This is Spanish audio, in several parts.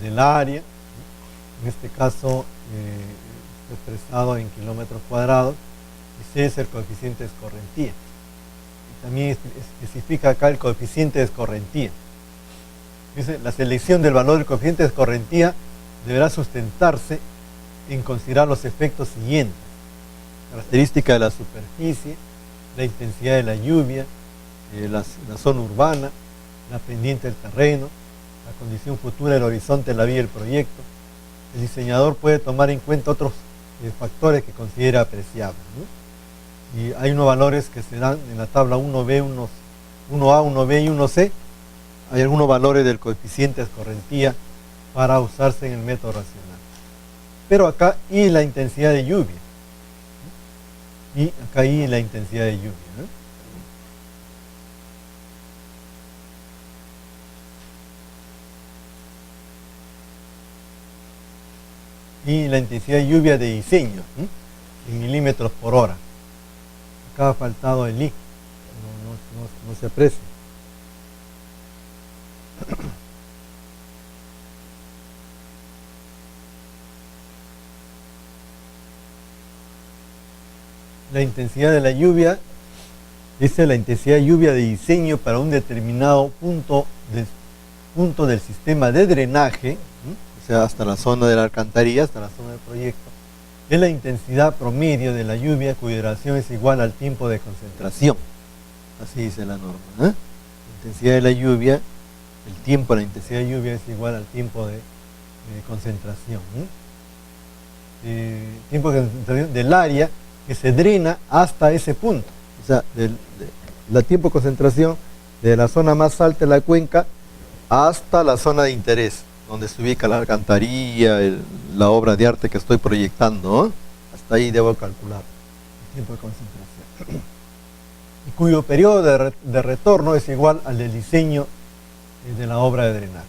del área, en este caso está expresado en kilómetros cuadrados, y C es el coeficiente de escorrentía. Y también especifica acá el coeficiente de escorrentía. Dice, la selección del valor del coeficiente de escorrentía deberá sustentarse en considerar los efectos siguientes: característica de la superficie, la intensidad de la lluvia, la zona urbana, la pendiente del terreno, la condición futura del horizonte de la vía del proyecto. El diseñador puede tomar en cuenta otros factores que considera apreciables, ¿no? Y hay unos valores que se dan en la tabla 1B, 1A, 1B y 1C. Hay algunos valores del coeficiente de escorrentía para usarse en el método racional. Pero acá y la intensidad de lluvia. Y acá y la intensidad de lluvia, ¿no? Y la intensidad de lluvia de diseño, en milímetros por hora. Acá ha faltado el I, no se aprecia. La intensidad de la lluvia, dice la intensidad de lluvia de diseño para un determinado punto del sistema de drenaje, o sea, hasta la zona de la alcantarilla, hasta la zona del proyecto, es la intensidad promedio de la lluvia cuya duración es igual al tiempo de concentración. Así dice la norma, ¿eh? La intensidad de la lluvia, el tiempo de la intensidad de lluvia es igual al tiempo de concentración, tiempo de concentración del área que se drena hasta ese punto. O sea, el tiempo de concentración de la zona más alta de la cuenca hasta la zona de interés, donde se ubica la alcantarilla, la obra de arte que estoy proyectando, ¿no? Hasta ahí debo calcular el tiempo de concentración. Y cuyo periodo de retorno es igual al del diseño de la obra de drenaje.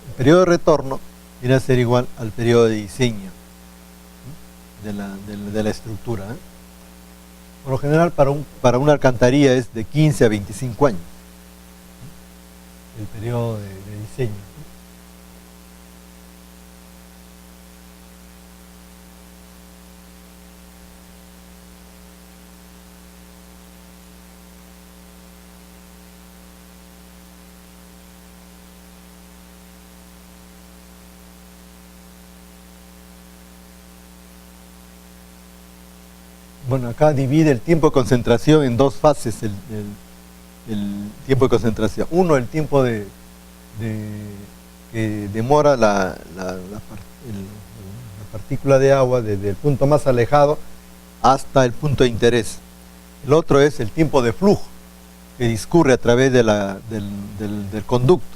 El periodo de retorno viene a ser igual al periodo de diseño de la estructura, ¿eh? Por lo general, para una alcantarilla es de 15 a 25 años el periodo de diseño. Bueno, acá divide el tiempo de concentración en dos fases, el tiempo de concentración. Uno, el tiempo que demora la partícula de agua desde el punto más alejado hasta el punto de interés. El otro es el tiempo de flujo que discurre a través del conducto.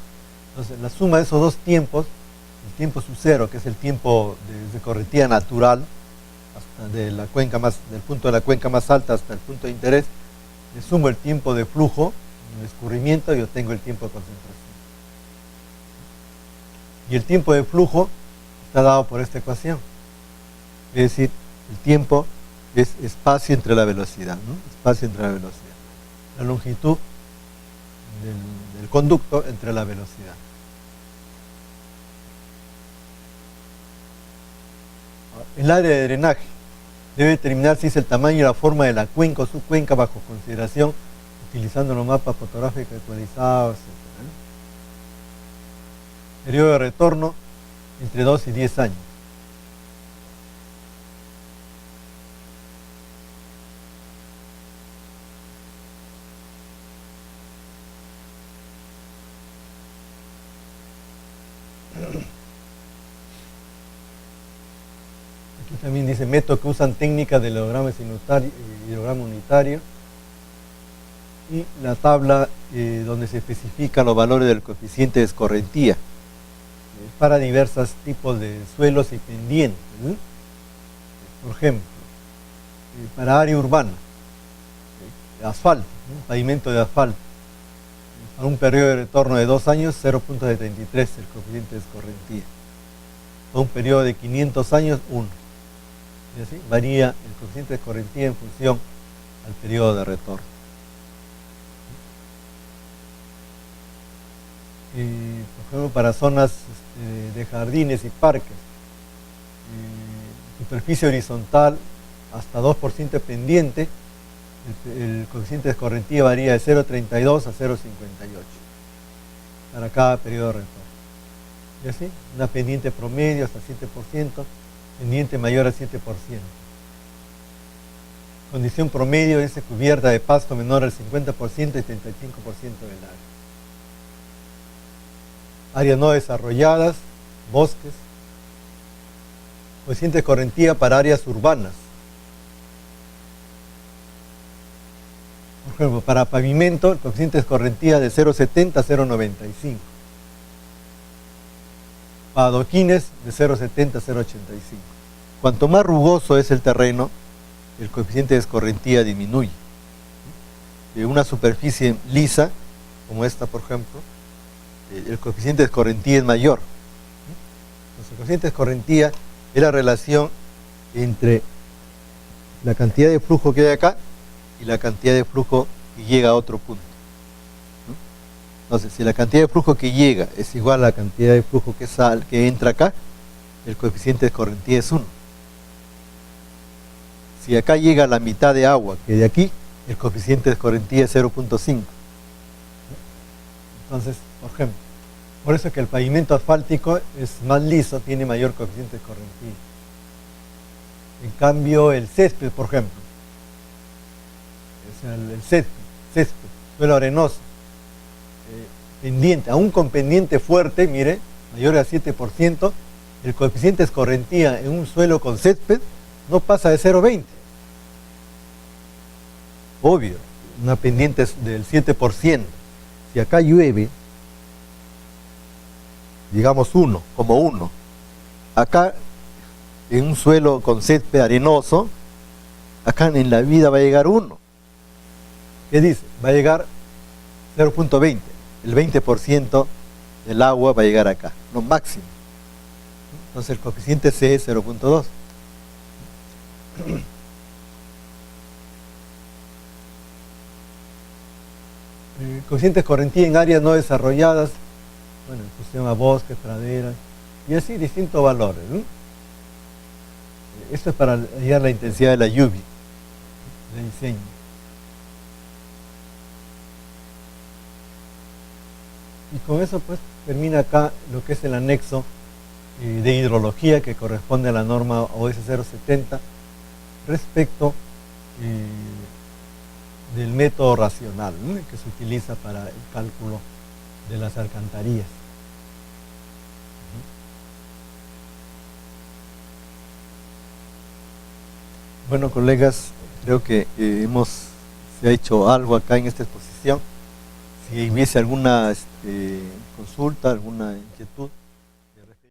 Entonces, la suma de esos dos tiempos, el tiempo sub cero, que es el tiempo de correntía natural, del punto de la cuenca más alta hasta el punto de interés, le sumo el tiempo de flujo, el escurrimiento, y obtengo el tiempo de concentración. Y el tiempo de flujo está dado por esta ecuación. Es decir, el tiempo es espacio entre la velocidad, ¿no? Espacio entre la velocidad. La longitud del conducto entre la velocidad. El área de drenaje debe determinar si es el tamaño y la forma de la cuenca o subcuenca bajo consideración, utilizando los mapas fotográficos actualizados, etc. Periodo de retorno entre 2 y 10 años. También dice métodos que usan técnicas del hidrograma simultáneo y hidrograma unitario, y la tabla donde se especifican los valores del coeficiente de escorrentía para diversos tipos de suelos y pendientes, ¿no? Por ejemplo, para área urbana, asfalto, ¿no? Pavimento de asfalto, para un periodo de retorno de 2 años, 0.73 el coeficiente de escorrentía. Para un periodo de 500 años, 1. Y así varía el coeficiente de escorrentía en función al periodo de retorno. Por ejemplo, para zonas de jardines y parques. Superficie horizontal hasta 2% pendiente, el coeficiente de escorrentía varía de 0,32 a 0,58 para cada periodo de retorno. ¿Y así? Una pendiente promedio hasta 7%, pendiente mayor a 7%. Condición promedio es cubierta de pasto menor al 50% y 35% del área. Áreas no desarrolladas, bosques. Coeficiente de escorrentía para áreas urbanas. Por ejemplo, para pavimento, el coeficiente de escorrentía de 0,70 a 0,95. Para adoquines, de 0,70 a 0,85. Cuanto más rugoso es el terreno, el coeficiente de escorrentía disminuye. De una superficie lisa, como esta por ejemplo, el coeficiente de escorrentía es mayor. Entonces, el coeficiente de escorrentía es la relación entre la cantidad de flujo que hay acá y la cantidad de flujo que llega a otro punto. Entonces, si la cantidad de flujo que llega es igual a la cantidad de flujo que entra acá, el coeficiente de escorrentía es 1. Si acá llega la mitad de agua que de aquí, el coeficiente de escorrentía es 0,5. Entonces, por ejemplo, por eso es que el pavimento asfáltico es más liso, tiene mayor coeficiente de escorrentía. En cambio, el césped, por ejemplo, o sea, el césped, suelo arenoso, pendiente, aún con pendiente fuerte, mire, mayor a 7%, el coeficiente de escorrentía en un suelo con césped no pasa de 0,20. Obvio, una pendiente del 7%. Si acá llueve, digamos 1, como 1, acá en un suelo con césped arenoso, acá en la vida va a llegar 1. ¿Qué dice? Va a llegar 0,20. El 20% del agua va a llegar acá, lo máximo. Entonces el coeficiente C es 0,2. El coeficiente de escorrentía en áreas no desarrolladas, bueno, se llama bosques, praderas, y así distintos valores, ¿no? Esto es para hallar la intensidad de la lluvia, de diseño. Y con eso pues termina acá lo que es el anexo de hidrología que corresponde a la norma OS 070 respecto del método racional, ¿no?, que se utiliza para el cálculo de las alcantarillas. Bueno, colegas, creo que se ha hecho algo acá en esta exposición. Si hubiese alguna consulta, alguna inquietud.